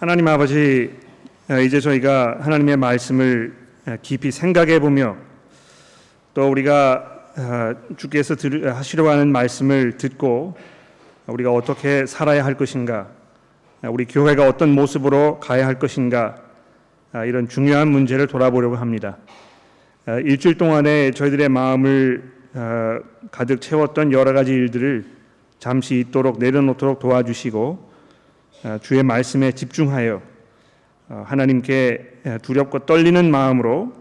하나님 아버지, 이제 저희가 하나님의 말씀을 깊이 생각해 보며 또 우리가 주께서 하시려고 하는 말씀을 듣고 우리가 어떻게 살아야 할 것인가, 우리 교회가 어떤 모습으로 가야 할 것인가, 이런 중요한 문제를 돌아보려고 합니다. 일주일 동안에 저희들의 마음을 가득 채웠던 여러 가지 일들을 잠시 있도록 내려놓도록 도와주시고 주의 말씀에 집중하여 하나님께 두렵고 떨리는 마음으로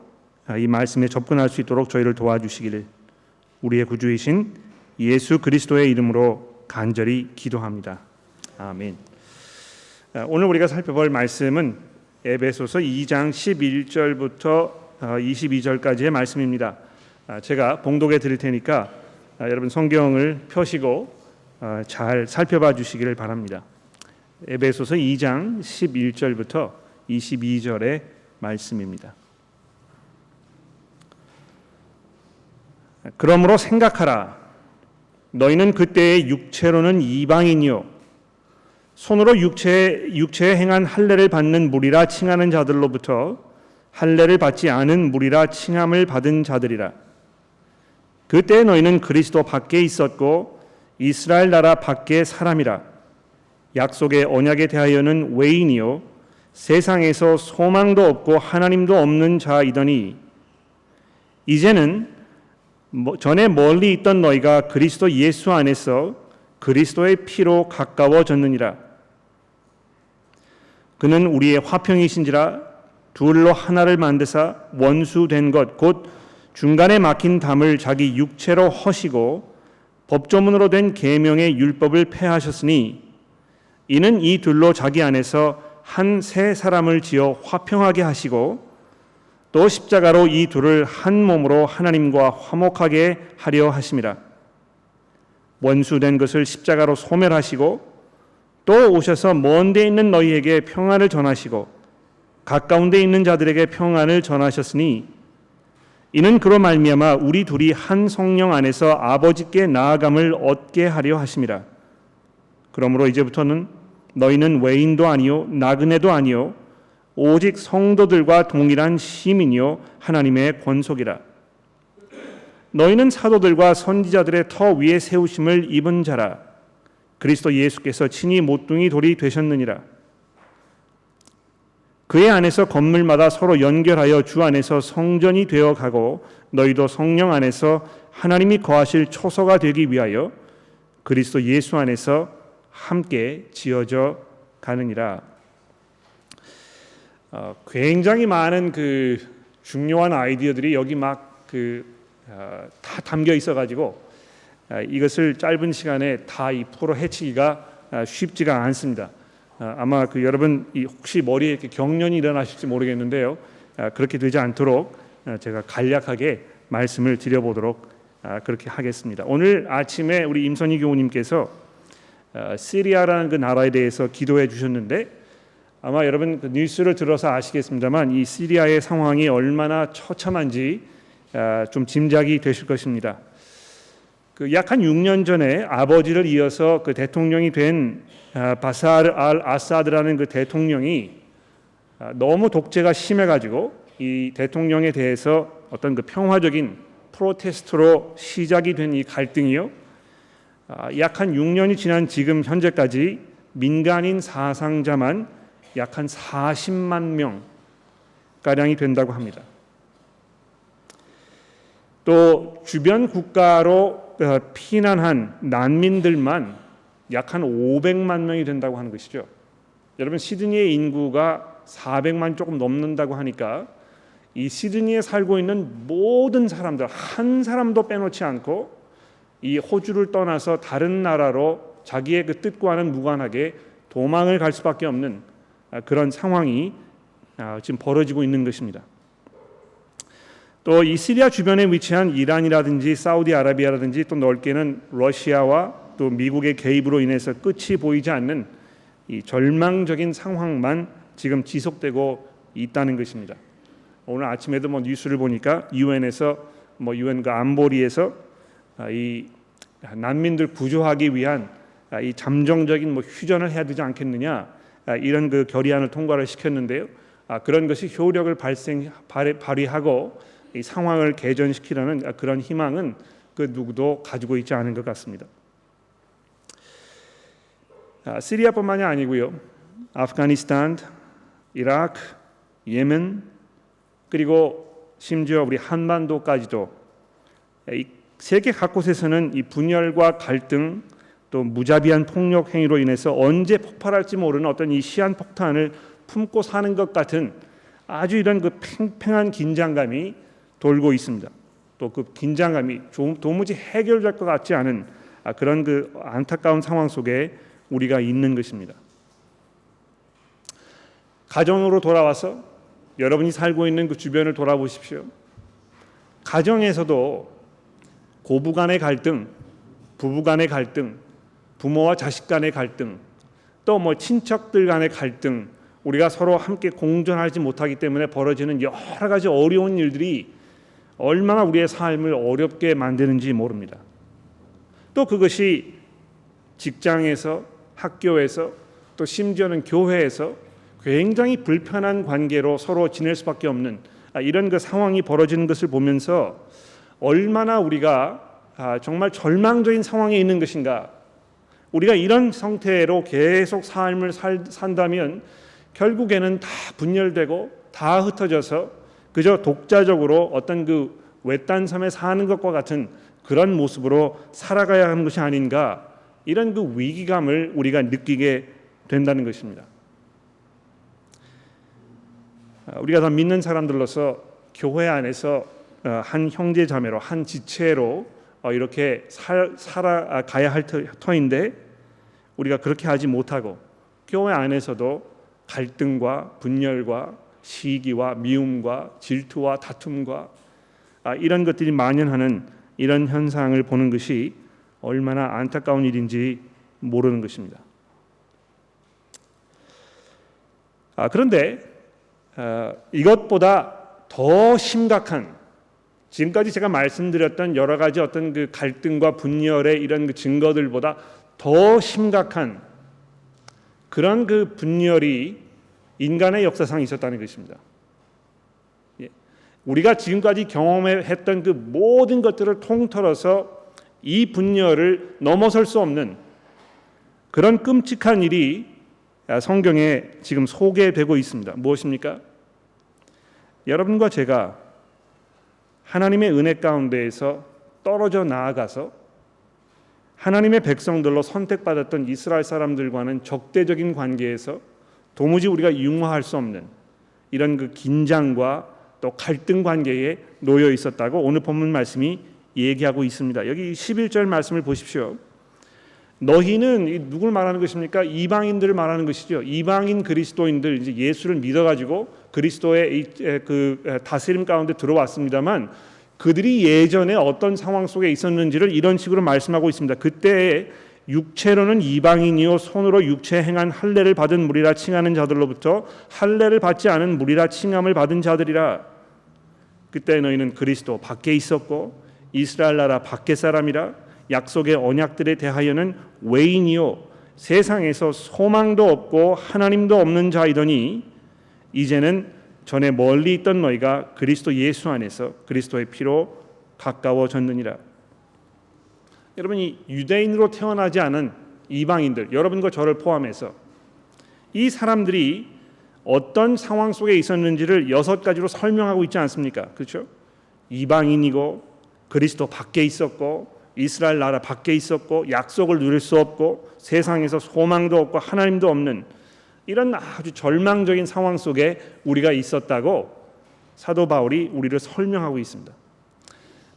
이 말씀에 접근할 수 있도록 저희를 도와주시기를 우리의 구주이신 예수 그리스도의 이름으로 간절히 기도합니다. 아멘. 오늘 우리가 살펴볼 말씀은 에베소서 2장 11절부터 22절까지의 말씀입니다. 제가 봉독해 드릴 테니까 여러분 성경을 펴시고 잘 살펴봐 주시기를 바랍니다. 에베소서 2장 11절부터 22절의 말씀입니다. 그러므로 생각하라. 너희는 그때의 육체로는 이방인이요 손으로 육체에 행한 할례를 받는 무리라 칭하는 자들로부터 할례를 받지 않은 무리라 칭함을 받은 자들이라. 그때 너희는 그리스도 밖에 있었고 이스라엘 나라 밖의 사람이라. 약속의 언약에 대하여는 외인이요 세상에서 소망도 없고 하나님도 없는 자이더니 이제는 전에 멀리 있던 너희가 그리스도 예수 안에서 그리스도의 피로 가까워졌느니라. 그는 우리의 화평이신지라 둘로 하나를 만드사 원수된 것 곧 중간에 막힌 담을 자기 육체로 허시고 법조문으로 된 계명의 율법을 폐하셨으니 이는 이 둘로 자기 안에서 한 새 사람을 지어 화평하게 하시고 또 십자가로 이 둘을 한 몸으로 하나님과 화목하게 하려 하심이라. 원수된 것을 십자가로 소멸하시고 또 오셔서 먼 데 있는 너희에게 평안을 전하시고 가까운 데 있는 자들에게 평안을 전하셨으니 이는 그로 말미암아 우리 둘이 한 성령 안에서 아버지께 나아감을 얻게 하려 하심이라. 그러므로 이제부터는 너희는 외인도 아니요 나그네도 아니요 오직 성도들과 동일한 시민이요 하나님의 권속이라. 너희는 사도들과 선지자들의 터 위에 세우심을 입은 자라. 그리스도 예수께서 친히 모퉁이 돌이 되셨느니라. 그의 안에서 건물마다 서로 연결하여 주 안에서 성전이 되어 가고 너희도 성령 안에서 하나님이 거하실 초소가 되기 위하여 그리스도 예수 안에서 함께 지어져 가느니라. 굉장히 많은 그 중요한 아이디어들이 여기 막 다 담겨 있어가지고 이것을 짧은 시간에 다 이 포로 해치기가 쉽지가 않습니다. 아마 여러분 혹시 머리에 이렇게 경련이 일어나실지 모르겠는데요. 그렇게 되지 않도록 제가 간략하게 말씀을 드려보도록 그렇게 하겠습니다. 오늘 아침에 우리 임선희 교우님께서 시리아라는 그 나라에 대해서 기도해 주셨는데 아마 여러분 그 뉴스를 들어서 아시겠습니다만 이 시리아의 상황이 얼마나 처참한지 좀 짐작이 되실 것입니다. 약 한 6년 전에 아버지를 이어서 그 대통령이 된 바사르 알 아사드라는 그 대통령이 너무 독재가 심해가지고 이 대통령에 대해서 어떤 그 평화적인 프로테스트로 시작이 된 이 갈등이요. 약 한 6년이 지난 지금 현재까지 민간인 사상자만 약 한 40만 명 가량이 된다고 합니다. 또 주변 국가로 피난한 난민들만 약 한 500만 명이 된다고 하는 것이죠. 여러분 시드니의 인구가 400만 조금 넘는다고 하니까 이 시드니에 살고 있는 모든 사람들 한 사람도 빼놓지 않고 이 호주를 떠나서 다른 나라로 자기의 그 뜻과는 무관하게 도망을 갈 수밖에 없는 그런 상황이 지금 벌어지고 있는 것입니다. 또 이 시리아 주변에 위치한 이란이라든지 사우디아라비아라든지 또 넓게는 러시아와 또 미국의 개입으로 인해서 끝이 보이지 않는 이 절망적인 상황만 지금 지속되고 있다는 것입니다. 오늘 아침에도 뉴스를 보니까 유엔에서 유엔 그 안보리에서 이 난민들 구조하기 위한 이 잠정적인 휴전을 해야 되지 않겠느냐 이런 그 결의안을 통과를 시켰는데요. 그런 것이 효력을 발휘하고 이 상황을 개전시키려는 그런 희망은 그 누구도 가지고 있지 않은 것 같습니다. 시리아뿐만이 아니고요. 아프가니스탄, 이라크, 예멘, 그리고 심지어 우리 한반도까지도 이 세계 각곳에서는 이 분열과 갈등, 또 무자비한 폭력 행위로 인해서 언제 폭발할지 모르는 어떤 이 시한폭탄을 품고 사는 것 같은 아주 이런 그 팽팽한 긴장감이 돌고 있습니다. 또 그 긴장감이 도무지 해결될 것 같지 않은 그런 그 안타까운 상황 속에 우리가 있는 것입니다. 가정으로 돌아와서 여러분이 살고 있는 그 주변을 돌아보십시오. 가정에서도 고부 간의 갈등, 부부 간의 갈등, 부모와 자식 간의 갈등, 또 뭐 친척들 간의 갈등, 우리가 서로 함께 공존하지 못하기 때문에 벌어지는 여러 가지 어려운 일들이 얼마나 우리의 삶을 어렵게 만드는지 모릅니다. 또 그것이 직장에서, 학교에서, 또 심지어는 교회에서 굉장히 불편한 관계로 서로 지낼 수밖에 없는 이런 그 상황이 벌어지는 것을 보면서 얼마나 우리가 정말 절망적인 상황에 있는 것인가. 우리가 이런 상태로 계속 삶을 산다면 결국에는 다 분열되고 다 흩어져서 그저 독자적으로 어떤 그 외딴 섬에 사는 것과 같은 그런 모습으로 살아가야 하는 것이 아닌가. 이런 그 위기감을 우리가 느끼게 된다는 것입니다. 우리가 다 믿는 사람들로서 교회 안에서 한 형제 자매로 한 지체로 이렇게 살아가야 할 터인데 우리가 그렇게 하지 못하고 교회 안에서도 갈등과 분열과 시기와 미움과 질투와 다툼과 이런 것들이 만연하는 이런 현상을 보는 것이 얼마나 안타까운 일인지 모르는 것입니다. 그런데 이것보다 더 심각한 지금까지 제가 말씀드렸던 여러 가지 어떤 그 갈등과 분열의 이런 그 증거들보다 더 심각한 그런 그 분열이 인간의 역사상에 있었다는 것입니다. 우리가 지금까지 경험했던 그 모든 것들을 통틀어서 이 분열을 넘어설 수 없는 그런 끔찍한 일이 성경에 지금 소개되고 있습니다. 무엇입니까? 여러분과 제가 하나님의 은혜 가운데에서 떨어져 나아가서 하나님의 백성들로 선택받았던 이스라엘 사람들과는 적대적인 관계에서 도무지 우리가 융화할 수 없는 이런 그 긴장과 또 갈등 관계에 놓여 있었다고 오늘 본문 말씀이 얘기하고 있습니다. 여기 11절 말씀을 보십시오. 너희는 누굴 말하는 것입니까? 이방인들을 말하는 것이죠. 이방인 그리스도인들 이제 예수를 믿어가지고 그리스도의 그 다스림 가운데 들어왔습니다만 그들이 예전에 어떤 상황 속에 있었는지를 이런 식으로 말씀하고 있습니다. 그때 육체로는 이방인이요 손으로 육체 행한 할례를 받은 무리라 칭하는 자들로부터 할례를 받지 않은 무리라 칭함을 받은 자들이라. 그때 너희는 그리스도 밖에 있었고 이스라엘 나라 밖의 사람이라. 약속의 언약들에 대하여는 외인이요 세상에서 소망도 없고 하나님도 없는 자이더니 이제는 전에 멀리 있던 너희가 그리스도 예수 안에서 그리스도의 피로 가까워졌느니라. 여러분이 유대인으로 태어나지 않은 이방인들, 여러분과 저를 포함해서 이 사람들이 어떤 상황 속에 있었는지를 6가지로 설명하고 있지 않습니까? 그렇죠? 이방인이고 그리스도 밖에 있었고 이스라엘 나라 밖에 있었고 약속을 누릴 수 없고 세상에서 소망도 없고 하나님도 없는 이런 아주 절망적인 상황 속에 우리가 있었다고 사도 바울이 우리를 설명하고 있습니다.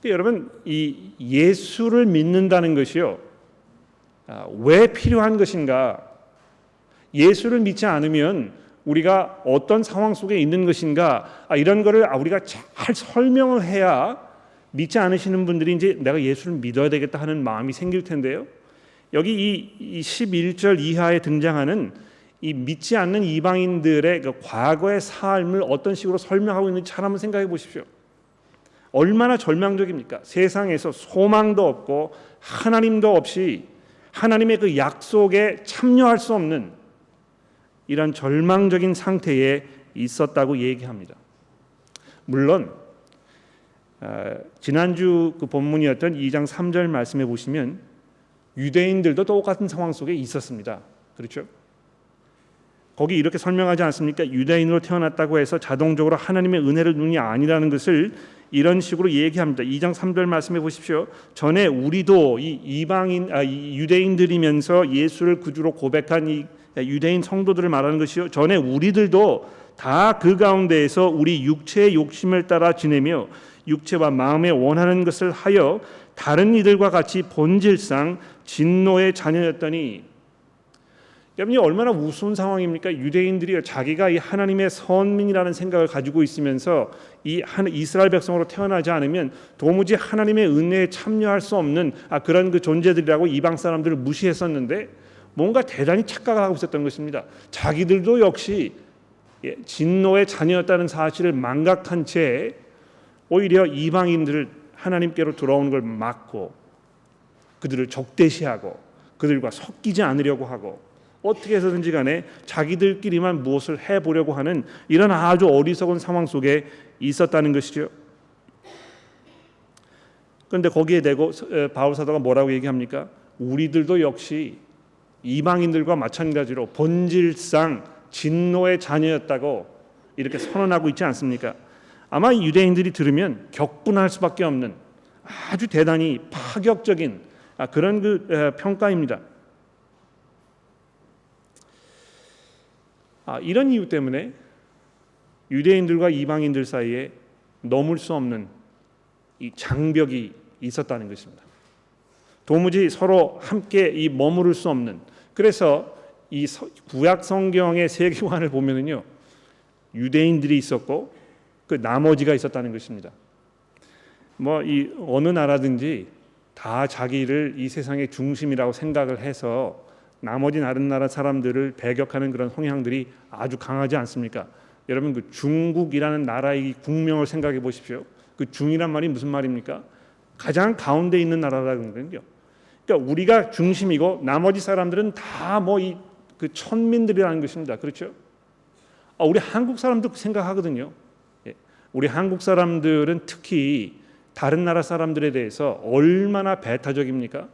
여러분, 이 예수를 믿는다는 것이요, 왜 필요한 것인가? 예수를 믿지 않으면 우리가 어떤 상황 속에 있는 것인가? 이런 거를 우리가 잘 설명을 해야 믿지 않으시는 분들이 이제 내가 예수를 믿어야 되겠다 하는 마음이 생길 텐데요. 여기 이 11절 이하에 등장하는 이 믿지 않는 이방인들의 그 과거의 삶을 어떤 식으로 설명하고 있는지 잘 한번 생각해 보십시오. 얼마나 절망적입니까? 세상에서 소망도 없고 하나님도 없이 하나님의 그 약속에 참여할 수 없는 이런 절망적인 상태에 있었다고 얘기합니다. 물론 지난주 그 본문이었던 2장 3절 말씀에 보시면 유대인들도 똑같은 상황 속에 있었습니다. 그렇죠? 거기 이렇게 설명하지 않습니까? 유대인으로 태어났다고 해서 자동적으로 하나님의 은혜를 누는 게 아니라는 것을 이런 식으로 얘기합니다. 2장 3절 말씀해 보십시오. 전에 우리도 이 유대인들이면서 예수를 구주로 고백한 이 유대인 성도들을 말하는 것이요. 전에 우리들도 다 그 가운데에서 우리 육체의 욕심을 따라 지내며 육체와 마음에 원하는 것을 하여 다른 이들과 같이 본질상 진노의 자녀였더니. 여러분이 얼마나 우스운 상황입니까? 유대인들이 자기가 이 하나님의 선민이라는 생각을 가지고 있으면서 이 이스라엘 백성으로 태어나지 않으면 도무지 하나님의 은혜에 참여할 수 없는 그런 그 존재들이라고 이방 사람들을 무시했었는데 뭔가 대단히 착각하고 있었던 것입니다. 자기들도 역시 진노의 자녀였다는 사실을 망각한 채 오히려 이방인들을 하나님께로 돌아오는 걸 막고 그들을 적대시하고 그들과 섞이지 않으려고 하고 어떻게 해서든지 간에 자기들끼리만 무엇을 해보려고 하는 이런 아주 어리석은 상황 속에 있었다는 것이죠. 그런데 거기에 대고 바울 사도가 뭐라고 얘기합니까? 우리들도 역시 이방인들과 마찬가지로 본질상 진노의 자녀였다고 이렇게 선언하고 있지 않습니까? 아마 유대인들이 들으면 격분할 수밖에 없는 아주 대단히 파격적인 그런 그 평가입니다. 이런 이유 때문에 유대인들과 이방인들 사이에 넘을 수 없는 이 장벽이 있었다는 것입니다. 도무지 서로 함께 머무를 수 없는. 그래서 이 구약 성경의 세계관을 보면은요, 유대인들이 있었고 그 나머지가 있었다는 것입니다. 이 어느 나라든지 다 자기를 이 세상의 중심이라고 생각을 해서 나머지 다른 나라 사람들을 배격하는 그런 성향들이 아주 강하지 않습니까? 여러분 그 중국이라는 나라의 국명을 생각해 보십시오. 그 중이란 말이 무슨 말입니까? 가장 가운데 있는 나라라는 거예요. 그러니까 우리가 중심이고 나머지 사람들은 다 그 천민들이라는 것입니다. 그렇죠? 우리 한국 사람도 생각하거든요. 우리 한국 사람들은 특히 다른 나라 사람들에 대해서 얼마나 배타적입니까?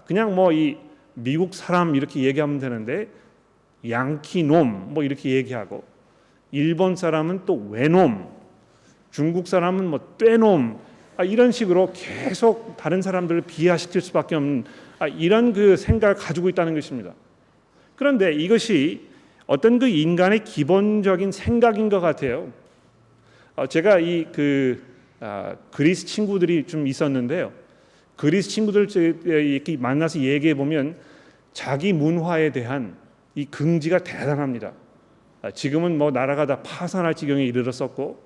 그냥 이 미국 사람 이렇게 얘기하면 되는데 양키놈 이렇게 얘기하고 일본 사람은 또 외놈, 중국 사람은 떼놈 이런 식으로 계속 다른 사람들을 비하시킬 수밖에 없는 이런 그 생각을 가지고 있다는 것입니다. 그런데 이것이 어떤 그 인간의 기본적인 생각인 것 같아요. 제가 그리스 친구들이 좀 있었는데요. 그리스 친구들 이렇게 만나서 얘기해 보면 자기 문화에 대한 이 긍지가 대단합니다. 지금은 나라가 다 파산할 지경에 이르렀었고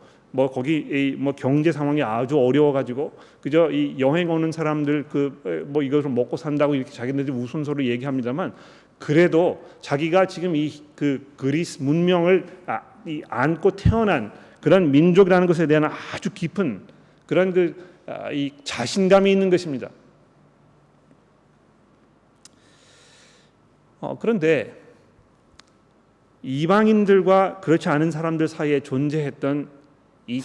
거기 경제 상황이 아주 어려워가지고 그저 이 여행 오는 사람들 이것을 먹고 산다고 이렇게 자기네들이 우스갯소리로 얘기합니다만 그래도 자기가 지금 그리스 문명을 안고 태어난 그런 민족이라는 것에 대한 아주 깊은 그런 이 자신감이 있는 것입니다. 그런데 이방인들과 그렇지 않은 사람들 사이에 존재했던 이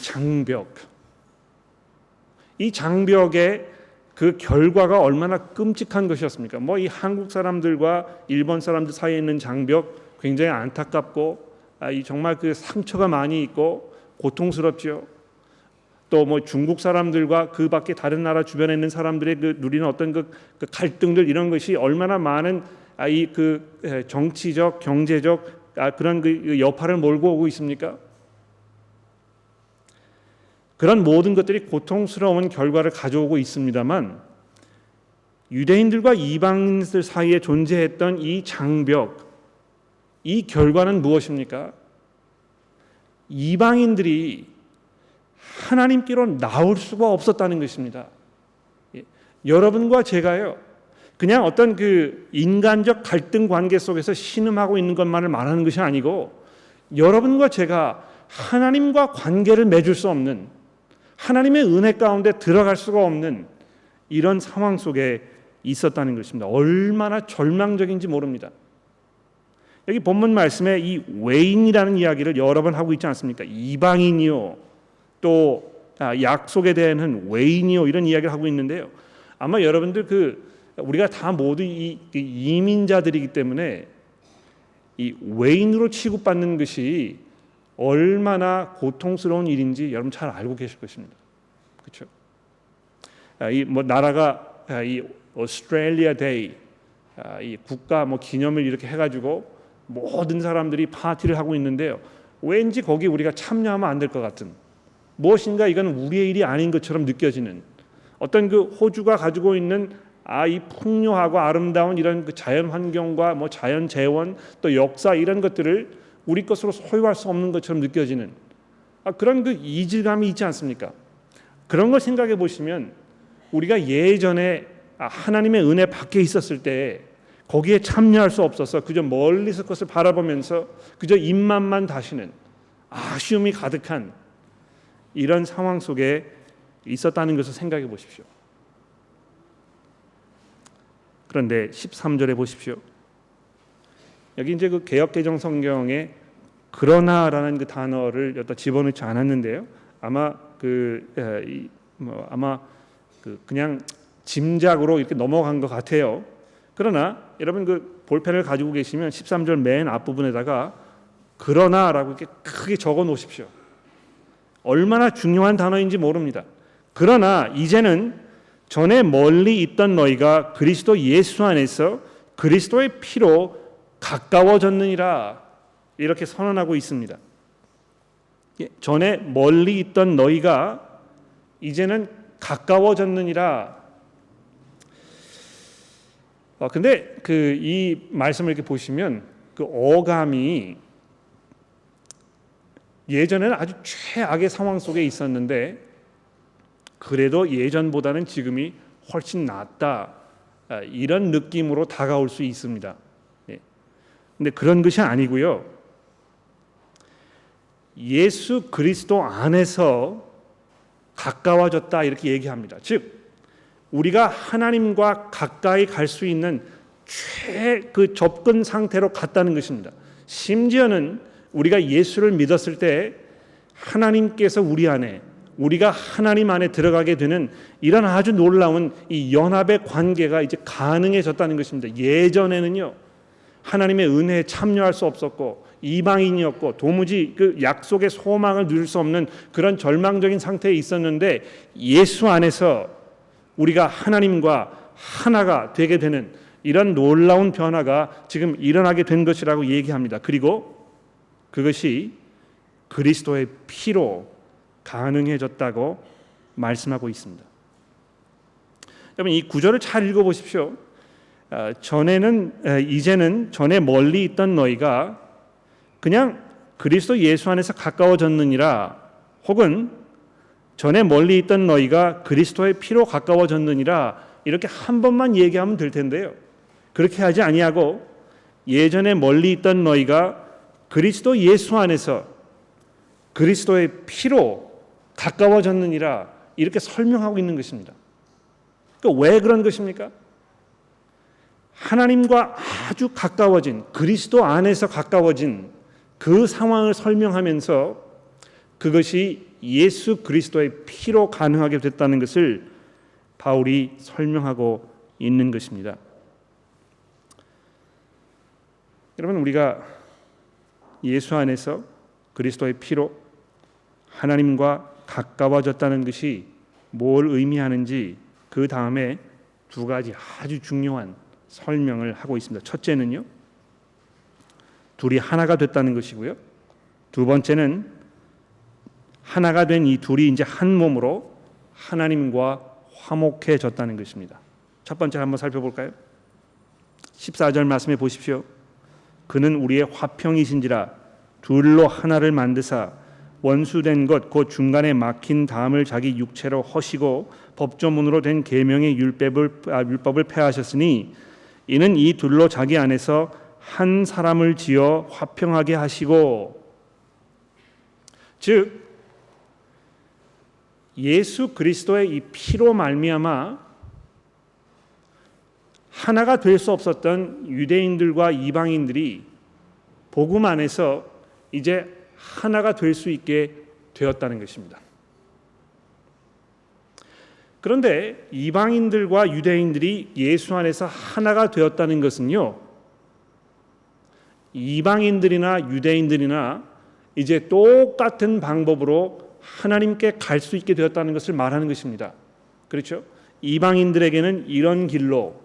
장벽의 그 결과가 얼마나 끔찍한 것이었습니까? 이 한국 사람들과 일본 사람들 사이에 있는 장벽 굉장히 안타깝고 정말 그 상처가 많이 있고 고통스럽죠. 또 중국 사람들과 그 밖에 다른 나라 주변에 있는 사람들의 누리는 어떤 그 갈등들 이런 것이 얼마나 많은 정치적, 경제적 그런 그 여파를 몰고 오고 있습니까? 그런 모든 것들이 고통스러운 결과를 가져오고 있습니다만 유대인들과 이방인들 사이에 존재했던 이 장벽, 이 결과는 무엇입니까? 이방인들이 하나님께로 나올 수가 없었다는 것입니다. 여러분과 제가요, 그냥 어떤 그 인간적 갈등 관계 속에서 신음하고 있는 것만을 말하는 것이 아니고 여러분과 제가 하나님과 관계를 맺을 수 없는 하나님의 은혜 가운데 들어갈 수가 없는 이런 상황 속에 있었다는 것입니다. 얼마나 절망적인지 모릅니다. 여기 본문 말씀에 이 외인이라는 이야기를 여러 번 하고 있지 않습니까? 이방인이요, 또 약속에 대한 외인이요, 이런 이야기를 하고 있는데요. 아마 여러분들 우리가 다 모두 이 이민자들이기 때문에 이 외인으로 취급받는 것이 얼마나 고통스러운 일인지 여러분 잘 알고 계실 것입니다. 그렇죠? 이 나라가 이 오스트레일리아 데이, 이 국가 기념일 이렇게 해가지고 모든 사람들이 파티를 하고 있는데요. 왠지 거기 우리가 참여하면 안 될 것 같은, 무엇인가 이건 우리의 일이 아닌 것처럼 느껴지는 어떤 호주가 가지고 있는 이 풍요하고 아름다운 이런 자연 환경과 자연 재원, 또 역사, 이런 것들을 우리 것으로 소유할 수 없는 것처럼 느껴지는 그런 이질감이 있지 않습니까? 그런 걸 생각해 보시면 우리가 예전에 하나님의 은혜 밖에 있었을 때 거기에 참여할 수 없어서 그저 멀리서 것을 바라보면서 그저 입맛만 다시는 아쉬움이 가득한 이런 상황 속에 있었다는 것을 생각해 보십시오. 그런데 13절에 보십시오. 여기 이제 개역개정 성경에 그러나라는 단어를 여기다 집어넣지 않았는데요. 아마 그냥 짐작으로 이렇게 넘어간 것 같아요. 그러나 여러분 볼펜을 가지고 계시면 13절 맨 앞부분에다가 그러나라고 이렇게 크게 적어 놓으십시오. 얼마나 중요한 단어인지 모릅니다. 그러나 이제는 전에 멀리 있던 너희가 그리스도 예수 안에서 그리스도의 피로 가까워졌느니라, 이렇게 선언하고 있습니다. 전에 멀리 있던 너희가 이제는 가까워졌느니라. 근데 이 말씀을 이렇게 보시면 어감이 예전에는 아주 최악의 상황 속에 있었는데 그래도 예전보다는 지금이 훨씬 낫다, 이런 느낌으로 다가올 수 있습니다. 근데 그런 것이 아니고요. 예수 그리스도 안에서 가까워졌다, 이렇게 얘기합니다. 즉 우리가 하나님과 가까이 갈 수 있는 접근 상태로 갔다는 것입니다. 심지어는 우리가 예수를 믿었을 때 하나님께서 우리 안에, 우리가 하나님 안에 들어가게 되는 이런 아주 놀라운 이 연합의 관계가 이제 가능해졌다는 것입니다. 예전에는요, 하나님의 은혜에 참여할 수 없었고 이방인이었고 도무지 약속의 소망을 누릴 수 없는 그런 절망적인 상태에 있었는데 예수 안에서 우리가 하나님과 하나가 되게 되는 이런 놀라운 변화가 지금 일어나게 된 것이라고 얘기합니다. 그리고 그것이 그리스도의 피로 가능해졌다고 말씀하고 있습니다. 여러분 이 구절을 잘 읽어보십시오. 이제는 전에 멀리 있던 너희가 그냥 그리스도 예수 안에서 가까워졌느니라, 혹은 전에 멀리 있던 너희가 그리스도의 피로 가까워졌느니라, 이렇게 한 번만 얘기하면 될 텐데요. 그렇게 하지 아니하고 예전에 멀리 있던 너희가 그리스도 예수 안에서 그리스도의 피로 가까워졌느니라, 이렇게 설명하고 있는 것입니다. 왜 그런 것입니까? 하나님과 아주 가까워진, 그리스도 안에서 가까워진 그 상황을 설명하면서 그것이 예수 그리스도의 피로 가능하게 됐다는 것을 바울이 설명하고 있는 것입니다. 여러분 우리가 예수 안에서 그리스도의 피로 하나님과 가까워졌다는 것이 뭘 의미하는지 그 다음에 두 가지 아주 중요한 설명을 하고 있습니다. 첫째는요, 둘이 하나가 됐다는 것이고요. 두 번째는 하나가 된 이 둘이 이제 한 몸으로 하나님과 화목해졌다는 것입니다. 첫 번째 한번 살펴볼까요? 14절 말씀해 보십시오. 그는 우리의 화평이신지라 둘로 하나를 만드사 원수된 것 곧 중간에 막힌 담을 자기 육체로 허시고 법조문으로 된 계명의 율법을 폐하셨으니 이는 이 둘로 자기 안에서 한 사람을 지어 화평하게 하시고, 즉 예수 그리스도의 이 피로 말미암아 하나가 될 수 없었던 유대인들과 이방인들이 복음 안에서 이제 하나가 될 수 있게 되었다는 것입니다. 그런데 이방인들과 유대인들이 예수 안에서 하나가 되었다는 것은요, 이방인들이나 유대인들이나 이제 똑같은 방법으로 하나님께 갈 수 있게 되었다는 것을 말하는 것입니다. 그렇죠? 이방인들에게는 이런 길로,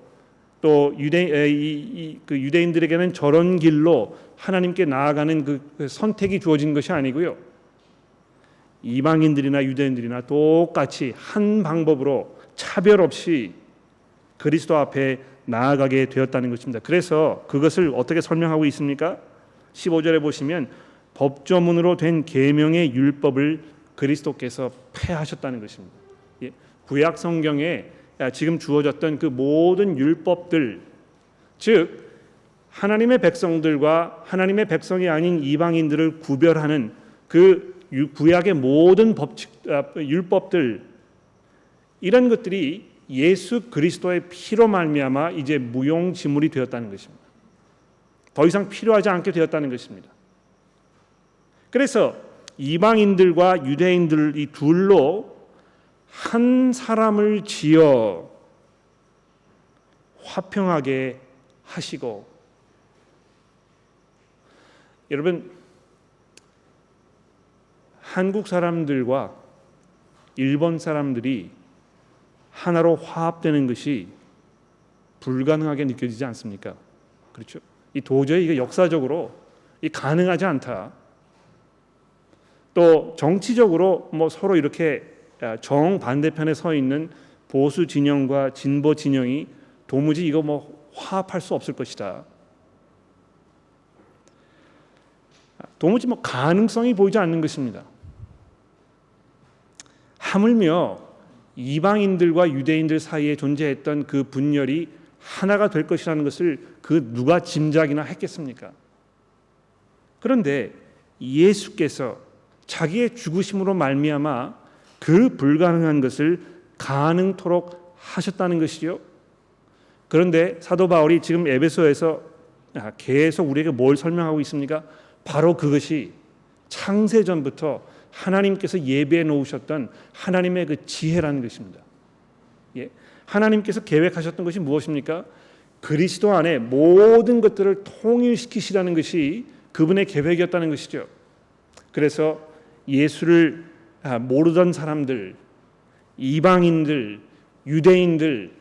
또 유대인들에게는 저런 길로 하나님께 나아가는 그 선택이 주어진 것이 아니고요, 이방인들이나 유대인들이나 똑같이 한 방법으로 차별 없이 그리스도 앞에 나아가게 되었다는 것입니다. 그래서 그것을 어떻게 설명하고 있습니까? 15절에 보시면 법조문으로 된 계명의 율법을 그리스도께서 폐하셨다는 것입니다. 구약 성경에 지금 주어졌던 그 모든 율법들, 즉 하나님의 백성들과 하나님의 백성이 아닌 이방인들을 구별하는 그 구약의 모든 율법들, 이런 것들이 예수 그리스도의 피로 말미암아 이제 무용지물이 되었다는 것입니다. 더 이상 필요하지 않게 되었다는 것입니다. 그래서 이방인들과 유대인들 이 둘로 한 사람을 지어 화평하게 하시고, 여러분, 한국 사람들과 일본 사람들이 하나로 화합되는 것이 불가능하게 느껴지지 않습니까? 그렇죠? 이 도저히 이게 역사적으로 가능하지 않다. 또 정치적으로 뭐 서로 이렇게 정반대편에 서 있는 보수 진영과 진보 진영이 도무지 이거 뭐 화합할 수 없을 것이다. 도무지 뭐 가능성이 보이지 않는 것입니다. 하물며 이방인들과 유대인들 사이에 존재했던 그 분열이 하나가 될 것이라는 것을 그 누가 짐작이나 했겠습니까? 그런데 예수께서 자기의 죽으심으로 말미암아 그 불가능한 것을 가능토록 하셨다는 것이요. 그런데 사도 바울이 지금 에베소에서 계속 우리에게 뭘 설명하고 있습니까? 바로 그것이 창세전부터 하나님께서 예비해 놓으셨던 하나님의 그 지혜라는 것입니다. 하나님께서 계획하셨던 것이 무엇입니까? 그리스도 안에 모든 것들을 통일시키시라는 것이 그분의 계획이었다는 것이죠. 그래서 예수를 모르던 사람들, 이방인들, 유대인들,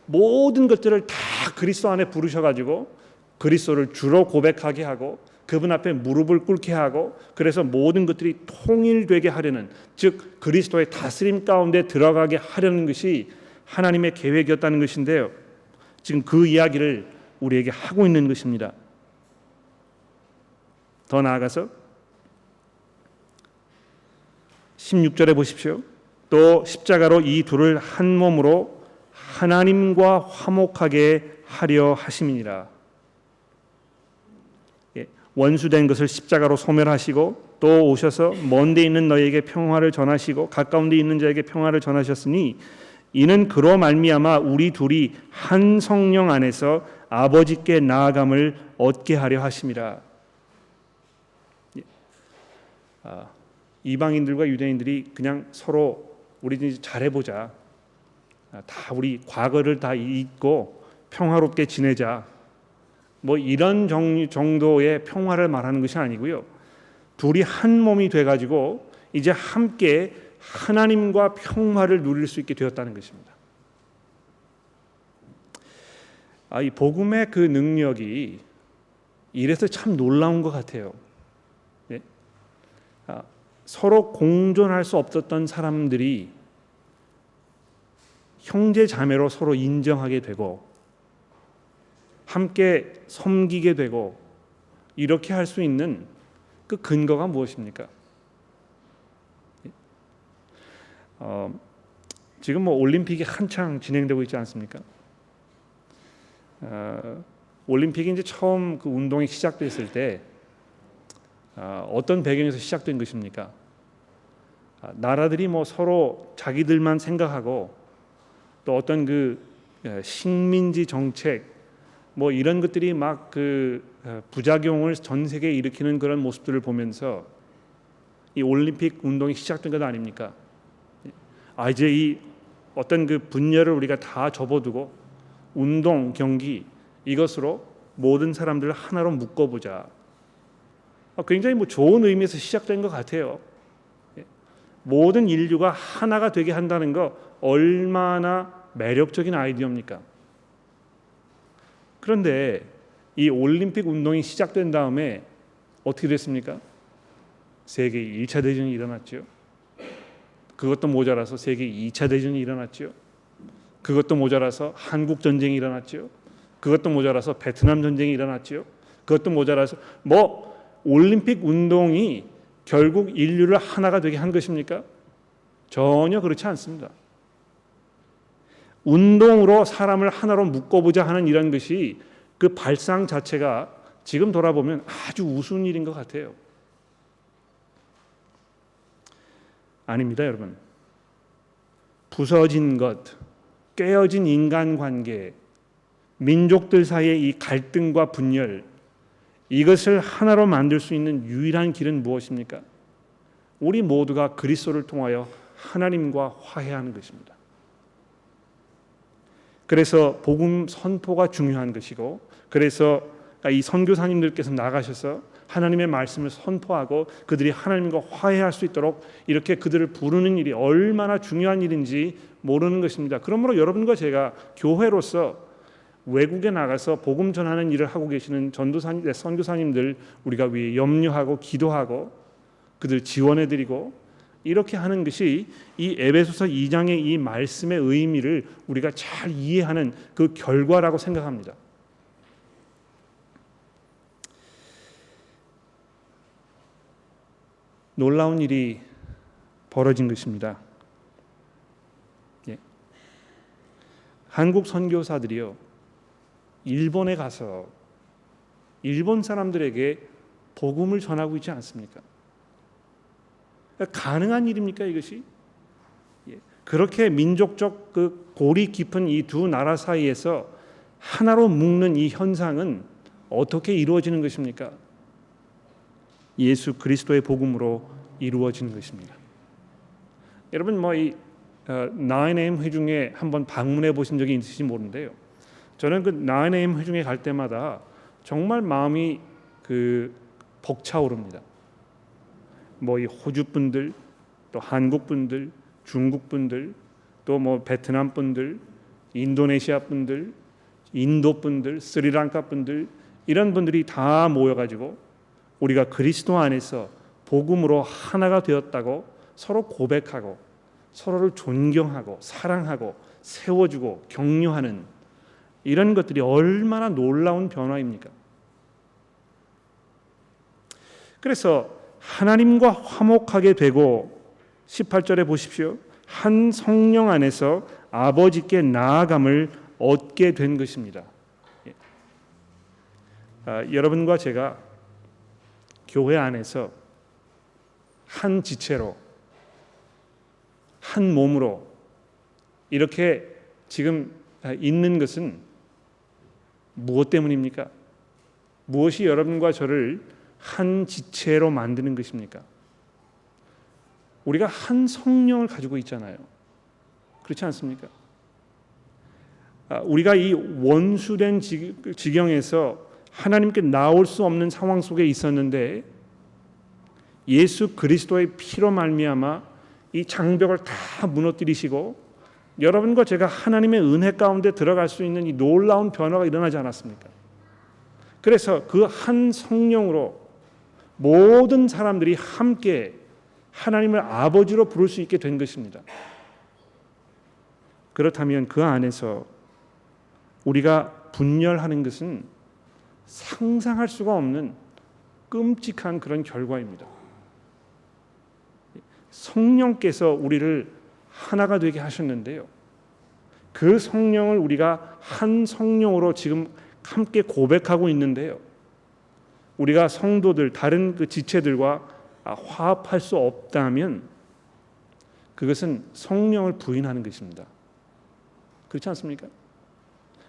모든 것들을 다 그리스도 안에 부르셔가지고 그리스도를 주로 고백하게 하고 그분 앞에 무릎을 꿇게 하고, 그래서 모든 것들이 통일되게 하려는, 즉 그리스도의 다스림 가운데 들어가게 하려는 것이 하나님의 계획이었다는 것인데요, 지금 그 이야기를 우리에게 하고 있는 것입니다. 더 나아가서 16절에 보십시오. 또 십자가로 이 둘을 한 몸으로 하나님과 화목하게 하려 하심이니라. 원수된 것을 십자가로 소멸하시고 또 오셔서 먼데 있는 너희에게 평화를 전하시고 가까운 데 있는 자에게 평화를 전하셨으니 이는 그로 말미암아 우리 둘이 한 성령 안에서 아버지께 나아감을 얻게 하려 하심이라. 이방인들과 유대인들이 그냥 서로 우리 잘해보자, 다 우리 과거를 다 잊고 평화롭게 지내자, 뭐 이런 정도의 평화를 말하는 것이 아니고요, 둘이 한 몸이 돼가지고 이제 함께 하나님과 평화를 누릴 수 있게 되었다는 것입니다. 이 복음의 그 능력이 이래서 참 놀라운 것 같아요. 서로 공존할 수 없었던 사람들이 형제 자매로 서로 인정하게 되고 함께 섬기게 되고 이렇게 할 수 있는 그 근거가 무엇입니까? 지금 뭐 올림픽이 한창 진행되고 있지 않습니까? 올림픽이 이제 처음 그 운동이 시작됐을 때 어떤 배경에서 시작된 것입니까? 나라들이 뭐 서로 자기들만 생각하고 또 어떤 그 식민지 정책, 뭐 이런 것들이 막 그 부작용을 전 세계에 일으키는 그런 모습들을 보면서 이 올림픽 운동이 시작된 것 아닙니까? 이제 이 어떤 그 분열을 우리가 다 접어두고 운동, 경기 이것으로 모든 사람들을 하나로 묶어보자. 굉장히 뭐 좋은 의미에서 시작된 것 같아요. 모든 인류가 하나가 되게 한다는 거 얼마나 매력적인 아이디어입니까? 그런데 이 올림픽 운동이 시작된 다음에 어떻게 됐습니까? 세계 1차 대전이 일어났죠. 그것도 모자라서 세계 2차 대전이 일어났죠. 그것도 모자라서 한국 전쟁이 일어났죠. 그것도 모자라서 베트남 전쟁이 일어났죠. 그것도 모자라서 뭐 올림픽 운동이 결국 인류를 하나가 되게 한 것입니까? 전혀 그렇지 않습니다. 운동으로 사람을 하나로 묶어보자 하는 이런 것이 그 발상 자체가 지금 돌아보면 아주 우스운 일인 것 같아요. 아닙니다, 여러분. 부서진 것, 깨어진 인간관계, 민족들 사이의 이 갈등과 분열, 이것을 하나로 만들 수 있는 유일한 길은 무엇입니까? 우리 모두가 그리스도를 통하여 하나님과 화해하는 것입니다. 그래서 복음 선포가 중요한 것이고, 그래서 이 선교사님들께서 나가셔서 하나님의 말씀을 선포하고 그들이 하나님과 화해할 수 있도록 이렇게 그들을 부르는 일이 얼마나 중요한 일인지 모르는 것입니다. 그러므로 여러분과 제가 교회로서 외국에 나가서 복음 전하는 일을 하고 계시는 전도사님, 선교사님들 우리가 위해 염려하고 기도하고 그들 지원해드리고 이렇게 하는 것이 이 에베소서 2장의 이 말씀의 의미를 우리가 잘 이해하는 그 결과라고 생각합니다. 놀라운 일이 벌어진 것입니다. 한국 선교사들이요, 일본에 가서 일본 사람들에게 복음을 전하고 있지 않습니까? 가능한 일입니까 이것이? 그렇게 민족적 그 골이 깊은 이 두 나라 사이에서 하나로 묶는 이 현상은 어떻게 이루어지는 것입니까? 예수 그리스도의 복음으로 이루어지는 것입니다. 여러분 이 9am 회중에 한번 방문해 보신 적이 있으신지 모르는데요. 저는 그 9am 회중에 갈 때마다 정말 마음이 벅차오릅니다. 이 호주 분들, 또 한국 분들, 중국 분들, 또 베트남 분들, 인도네시아 분들, 인도 분들, 스리랑카 분들 이런 분들이 다 모여가지고 우리가 그리스도 안에서 복음으로 하나가 되었다고 서로 고백하고 서로를 존경하고 사랑하고 세워주고 격려하는 이런 것들이 얼마나 놀라운 변화입니까? 그래서 하나님과 화목하게 되고 18절에 보십시오. 한 성령 안에서 아버지께 나아감을 얻게 된 것입니다. 여러분과 제가 교회 안에서 한 지체로 한 몸으로 이렇게 지금 있는 것은 무엇 때문입니까? 무엇이 여러분과 저를 한 지체로 만드는 것입니까? 우리가 한 성령을 가지고 있잖아요. 그렇지 않습니까? 우리가 이 원수된 지경에서 하나님께 나올 수 없는 상황 속에 있었는데 예수 그리스도의 피로 말미암아 이 장벽을 다 무너뜨리시고 여러분과 제가 하나님의 은혜 가운데 들어갈 수 있는 이 놀라운 변화가 일어나지 않았습니까? 그래서 그 한 성령으로 모든 사람들이 함께 하나님을 아버지로 부를 수 있게 된 것입니다. 그렇다면 그 안에서 우리가 분열하는 것은 상상할 수가 없는 끔찍한 그런 결과입니다. 성령께서 우리를 하나가 되게 하셨는데요. 그 성령을 우리가 한 성령으로 지금 함께 고백하고 있는데요. 우리가 성도들 다른 그 지체들과 화합할 수 없다면 그것은 성령을 부인하는 것입니다. 그렇지 않습니까?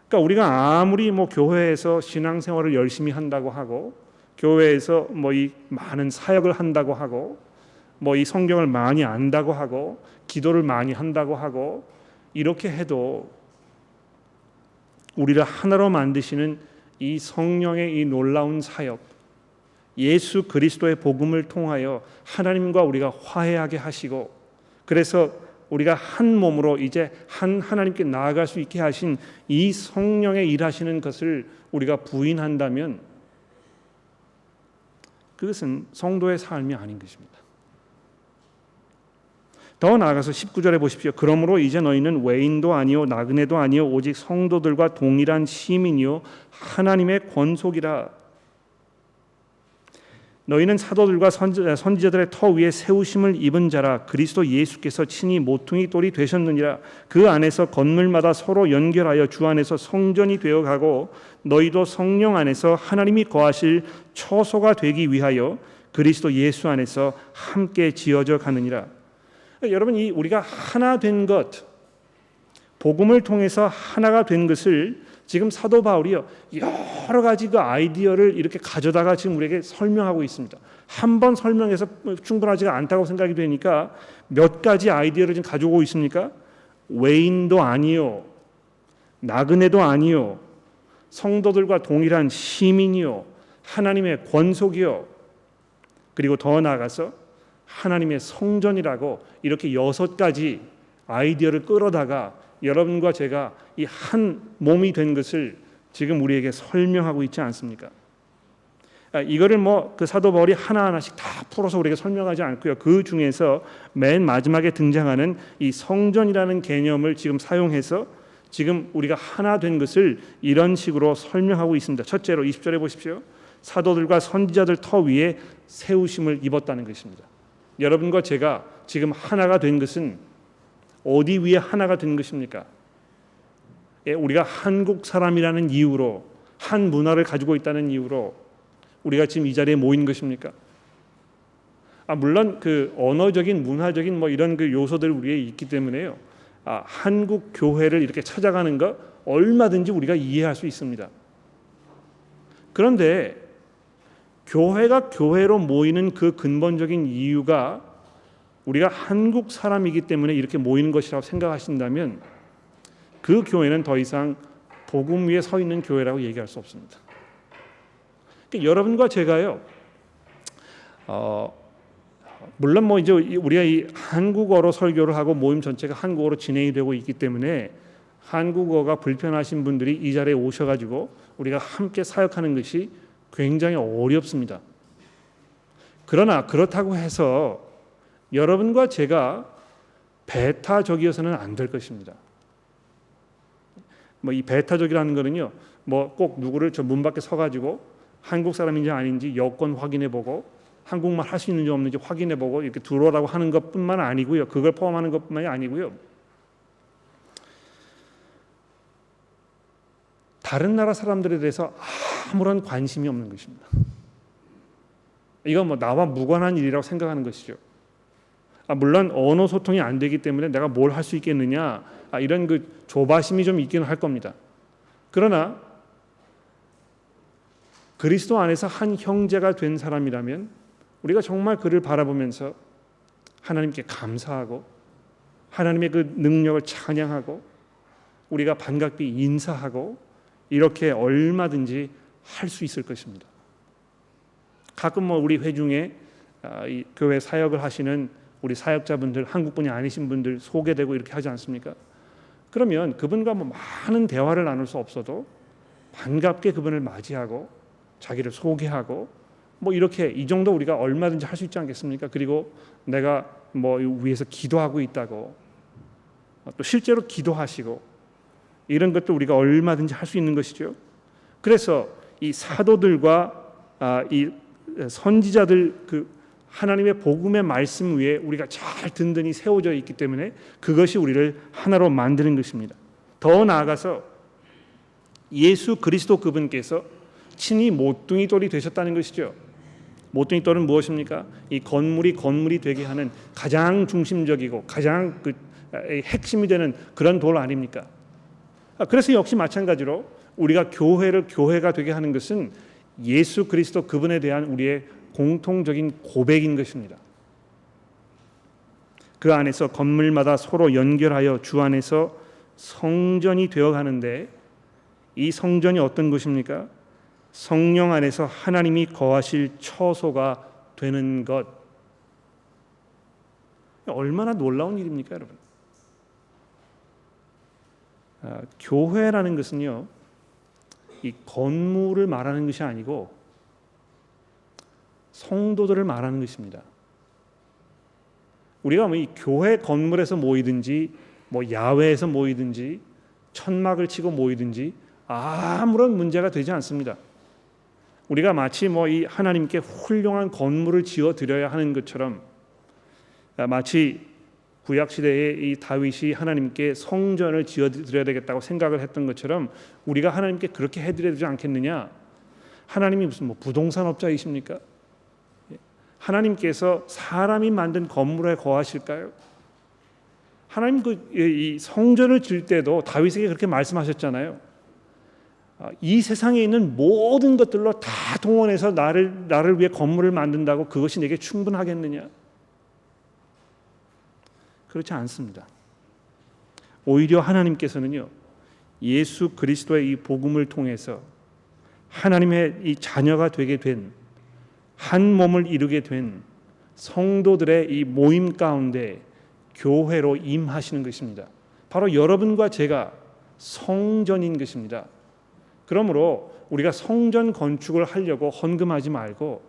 그러니까 우리가 아무리 뭐 교회에서 신앙생활을 열심히 한다고 하고 교회에서 뭐 이 많은 사역을 한다고 하고 뭐 이 성경을 많이 안다고 하고 기도를 많이 한다고 하고 이렇게 해도 우리를 하나로 만드시는 이 성령의 이 놀라운 사역, 예수 그리스도의 복음을 통하여 하나님과 우리가 화해하게 하시고 그래서 우리가 한 몸으로 이제 한 하나님께 나아갈 수 있게 하신 이 성령의 일하시는 것을 우리가 부인한다면 그것은 성도의 삶이 아닌 것입니다. 더 나아가서 19절에 보십시오. 그러므로 이제 너희는 외인도 아니요 나그네도 아니요 오직 성도들과 동일한 시민이요 하나님의 권속이라. 너희는 사도들과 선지자들의 터 위에 세우심을 입은 자라. 그리스도 예수께서 친히 모퉁이 돌이 되셨느니라. 그 안에서 건물마다 서로 연결하여 주 안에서 성전이 되어가고 너희도 성령 안에서 하나님이 거하실 처소가 되기 위하여 그리스도 예수 안에서 함께 지어져 가느니라. 여러분, 이 우리가 하나 된 것, 복음을 통해서 하나가 된 것을 지금 사도 바울이요 여러 가지 그 아이디어를 이렇게 가져다가 지금 우리에게 설명하고 있습니다. 한 번 설명해서 충분하지가 않다고 생각이 되니까 몇 가지 아이디어를 지금 가지고 있습니까? 외인도 아니요, 나그네도 아니요, 성도들과 동일한 시민이요, 하나님의 권속이요, 그리고 더 나아가서 하나님의 성전이라고 이렇게 6가지 아이디어를 끌어다가 여러분과 제가 이 한 몸이 된 것을 지금 우리에게 설명하고 있지 않습니까? 이거를 뭐 그 사도 바울이 하나하나씩 다 풀어서 우리에게 설명하지 않고요. 그 중에서 맨 마지막에 등장하는 이 성전이라는 개념을 지금 사용해서 지금 우리가 하나 된 것을 이런 식으로 설명하고 있습니다. 첫째로 20절에 보십시오. 사도들과 선지자들 터 위에 세우심을 입었다는 것입니다. 여러분과 제가 지금 하나가 된 것은 어디 위에 하나가 된 것입니까? 우리가 한국 사람이라는 이유로, 한 문화를 가지고 있다는 이유로 우리가 지금 이 자리에 모인 것입니까? 물론 그 언어적인, 문화적인 뭐 이런 그 요소들 우리에 있기 때문에요. 한국 교회를 이렇게 찾아가는 거 얼마든지 우리가 이해할 수 있습니다. 그런데 교회가 교회로 모이는 그 근본적인 이유가 우리가 한국 사람이기 때문에 이렇게 모이는 것이라고 생각하신다면 그 교회는 더 이상 복음 위에 서 있는 교회라고 얘기할 수 없습니다. 그러니까 여러분과 제가요, 물론 뭐 이제 우리가 이 한국어로 설교를 하고 모임 전체가 한국어로 진행이 되고 있기 때문에 한국어가 불편하신 분들이 이 자리에 오셔가지고 우리가 함께 사역하는 것이 굉장히 어렵습니다. 그러나 그렇다고 해서 여러분과 제가 배타적이어서는 안 될 것입니다. 뭐 이 배타적이라는 거는요, 뭐 꼭 누구를 저 문 밖에 서가지고 한국 사람인지 아닌지 여권 확인해보고 한국말 할 수 있는지 없는지 확인해보고 이렇게 들어오라고 하는 것뿐만 아니고요, 그걸 포함하는 것뿐만이 아니고요, 다른 나라 사람들에 대해서 아무런 관심이 없는 것입니다. 이건 뭐 나와 무관한 일이라고 생각하는 것이죠. 물론 언어 소통이 안 되기 때문에 내가 뭘 할 수 있겠느냐, 이런 그 조바심이 좀 있기는 할 겁니다. 그러나 그리스도 안에서 한 형제가 된 사람이라면 우리가 정말 그를 바라보면서 하나님께 감사하고 하나님의 그 능력을 찬양하고 우리가 반갑게 인사하고 이렇게 얼마든지 할 수 있을 것입니다. 가끔 뭐 우리 회중에 이 교회 사역을 하시는 우리 사역자분들, 한국분이 아니신 분들 소개되고 이렇게 하지 않습니까? 그러면 그분과 뭐 많은 대화를 나눌 수 없어도 반갑게 그분을 맞이하고 자기를 소개하고 뭐 이렇게 이 정도 우리가 얼마든지 할 수 있지 않겠습니까? 그리고 내가 뭐 위에서 기도하고 있다고 또 실제로 기도하시고 이런 것도 우리가 얼마든지 할 수 있는 것이죠. 그래서 이 사도들과 이 선지자들 그 하나님의 복음의 말씀 위에 우리가 잘 든든히 세워져 있기 때문에 그것이 우리를 하나로 만드는 것입니다. 더 나아가서 예수 그리스도 그분께서 친히 모퉁이 돌이 되셨다는 것이죠. 모퉁이 돌은 무엇입니까? 이 건물이 되게 하는 가장 중심적이고 가장 그 핵심이 되는 그런 돌 아닙니까? 그래서 역시 마찬가지로 우리가 교회를 교회가 되게 하는 것은 예수 그리스도 그분에 대한 우리의 공통적인 고백인 것입니다. 그 안에서 건물마다 서로 연결하여 주 안에서 성전이 되어 가는데, 이 성전이 어떤 곳입니까? 성령 안에서 하나님이 거하실 처소가 되는 것. 얼마나 놀라운 일입니까, 여러분? 교회라는 것은요, 이 건물을 말하는 것이 아니고 성도들을 말하는 것입니다. 우리가 뭐 이 교회 건물에서 모이든지 뭐 야외에서 모이든지 천막을 치고 모이든지 아무런 문제가 되지 않습니다. 우리가 마치 뭐 이 하나님께 훌륭한 건물을 지어 드려야 하는 것처럼, 마치 구약 시대에 이 다윗이 하나님께 성전을 지어 드려야 되겠다고 생각을 했던 것처럼 우리가 하나님께 그렇게 해 드려야 되지 않겠느냐? 하나님이 무슨 뭐 부동산 업자이십니까? 하나님께서 사람이 만든 건물에 거하실까요? 하나님 이 성전을 질 때도 다윗에게 그렇게 말씀하셨잖아요. 이 세상에 있는 모든 것들로 다 동원해서 나를 위해 건물을 만든다고 그것이 내게 충분하겠느냐? 그렇지 않습니다. 오히려 하나님께서는요, 예수 그리스도의 이 복음을 통해서 하나님의 이 자녀가 되게 된, 한 몸을 이루게 된 성도들의 이 모임 가운데 교회로 임하시는 것입니다. 바로 여러분과 제가 성전인 것입니다. 그러므로 우리가 성전 건축을 하려고 헌금하지 말고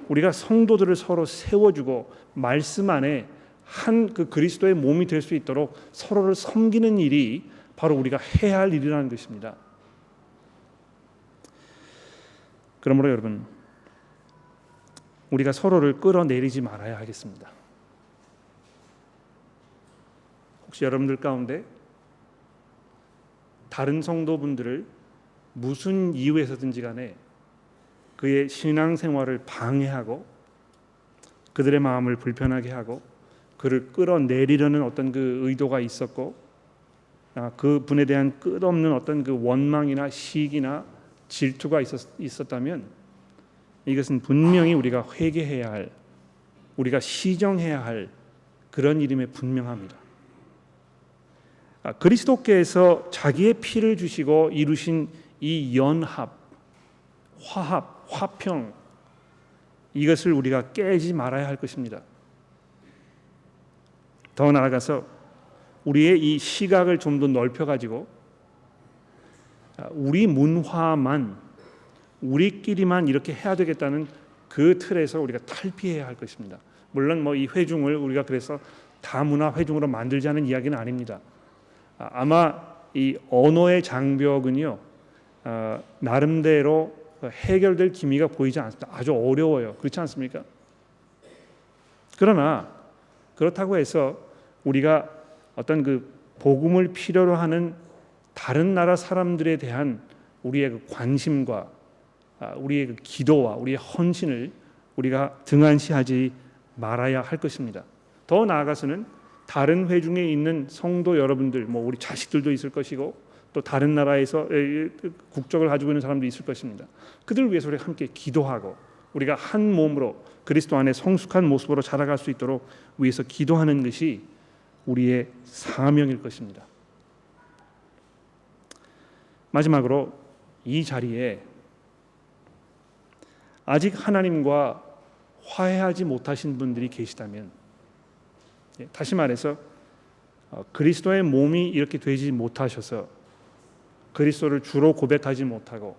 우리가 성도들을 서로 세워주고 말씀 안에 한 그 그리스도의 몸이 될 수 있도록 서로를 섬기는 일이 바로 우리가 해야 할 일이라는 것입니다. 그러므로 여러분, 우리가 서로를 끌어내리지 말아야 하겠습니다. 혹시 여러분들 가운데 다른 성도분들을 무슨 이유에서든지 간에 그의 신앙생활을 방해하고 그들의 마음을 불편하게 하고 그를 끌어내리려는 어떤 그 의도가 있었고, 그 분에 대한 끝없는 어떤 그 원망이나 시기나 질투가 있었다면 이것은 분명히 우리가 회개해야 할, 우리가 시정해야 할 그런 일임에 분명합니다. 그리스도께서 자기의 피를 주시고 이루신 이 연합, 화합, 화평, 이것을 우리가 깨지 말아야 할 것입니다. 더 나아가서 우리의 이 시각을 좀 더 넓혀가지고 우리 문화만, 우리끼리만 이렇게 해야 되겠다는 그 틀에서 우리가 탈피해야 할 것입니다. 물론 뭐 이 회중을 우리가 그래서 다문화 회중으로 만들자는 이야기는 아닙니다. 아마 이 언어의 장벽은요, 나름대로 해결될 기미가 보이지 않습니다. 아주 어려워요. 그렇지 않습니까? 그러나 그렇다고 해서 우리가 어떤 그 복음을 필요로 하는 다른 나라 사람들에 대한 우리의 그 관심과 우리의 그 기도와 우리의 헌신을 우리가 등한시하지 말아야 할 것입니다. 더 나아가서는 다른 회중에 있는 성도 여러분들, 뭐 우리 자식들도 있을 것이고 또 다른 나라에서 국적을 가지고 있는 사람도 있을 것입니다. 그들을 위해서 우리가 함께 기도하고 우리가 한 몸으로 그리스도 안에 성숙한 모습으로 자라갈 수 있도록 위해서 기도하는 것이 우리의 사명일 것입니다. 마지막으로 이 자리에 아직 하나님과 화해하지 못하신 분들이 계시다면, 다시 말해서 그리스도의 몸이 이렇게 되지 못하셔서 그리스도를 주로 고백하지 못하고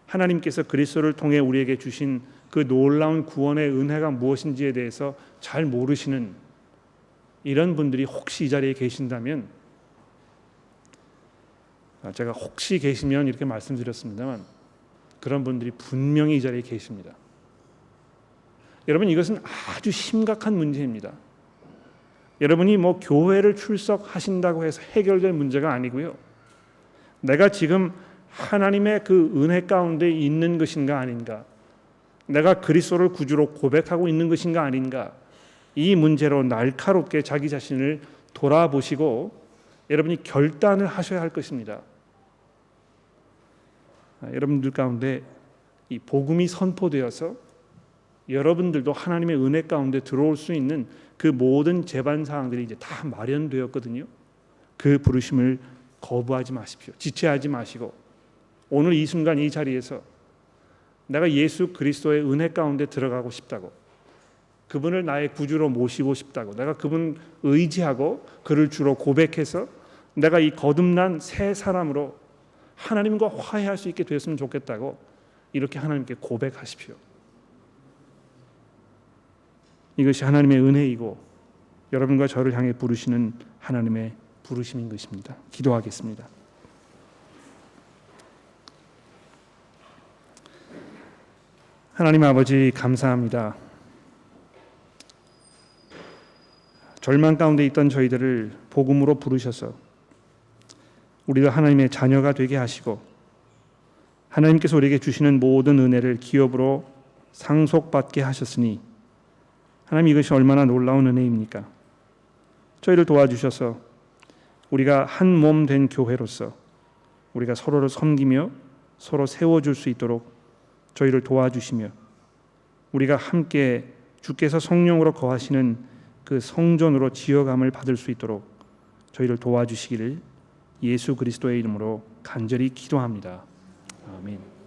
하나님께서 그리스도를 통해 우리에게 주신 그 놀라운 구원의 은혜가 무엇인지에 대해서 잘 모르시는 이런 분들이 혹시 이 자리에 계신다면, 제가 혹시 계시면 이렇게 말씀드렸습니다만 그런 분들이 분명히 이 자리에 계십니다. 여러분, 이것은 아주 심각한 문제입니다. 여러분이 뭐 교회를 출석하신다고 해서 해결될 문제가 아니고요. 내가 지금 하나님의 그 은혜 가운데 있는 것인가 아닌가, 내가 그리스도를 구주로 고백하고 있는 것인가 아닌가, 이 문제로 날카롭게 자기 자신을 돌아보시고 여러분이 결단을 하셔야 할 것입니다. 여러분들 가운데 이 복음이 선포되어서 여러분들도 하나님의 은혜 가운데 들어올 수 있는 그 모든 제반 사항들이 이제 다 마련되었거든요. 그 부르심을 거부하지 마십시오. 지체하지 마시고 오늘 이 순간 이 자리에서 내가 예수 그리스도의 은혜 가운데 들어가고 싶다고, 그분을 나의 구주로 모시고 싶다고, 내가 그분 의지하고 그를 주로 고백해서 내가 이 거듭난 새 사람으로 하나님과 화해할 수 있게 되었으면 좋겠다고 이렇게 하나님께 고백하십시오. 이것이 하나님의 은혜이고 여러분과 저를 향해 부르시는 하나님의 부르심인 것입니다. 기도하겠습니다. 하나님 아버지, 감사합니다. 절망 가운데 있던 저희들을 복음으로 부르셔서 우리가 하나님의 자녀가 되게 하시고 하나님께서 우리에게 주시는 모든 은혜를 기업으로 상속받게 하셨으니 하나님, 이것이 얼마나 놀라운 은혜입니까? 저희를 도와주셔서 우리가 한 몸 된 교회로서 우리가 서로를 섬기며 서로 세워줄 수 있도록 저희를 도와주시며 우리가 함께 주께서 성령으로 거하시는 그 성전으로 지어감을 받을 수 있도록 저희를 도와주시기를 예수 그리스도의 이름으로 간절히 기도합니다. 아멘.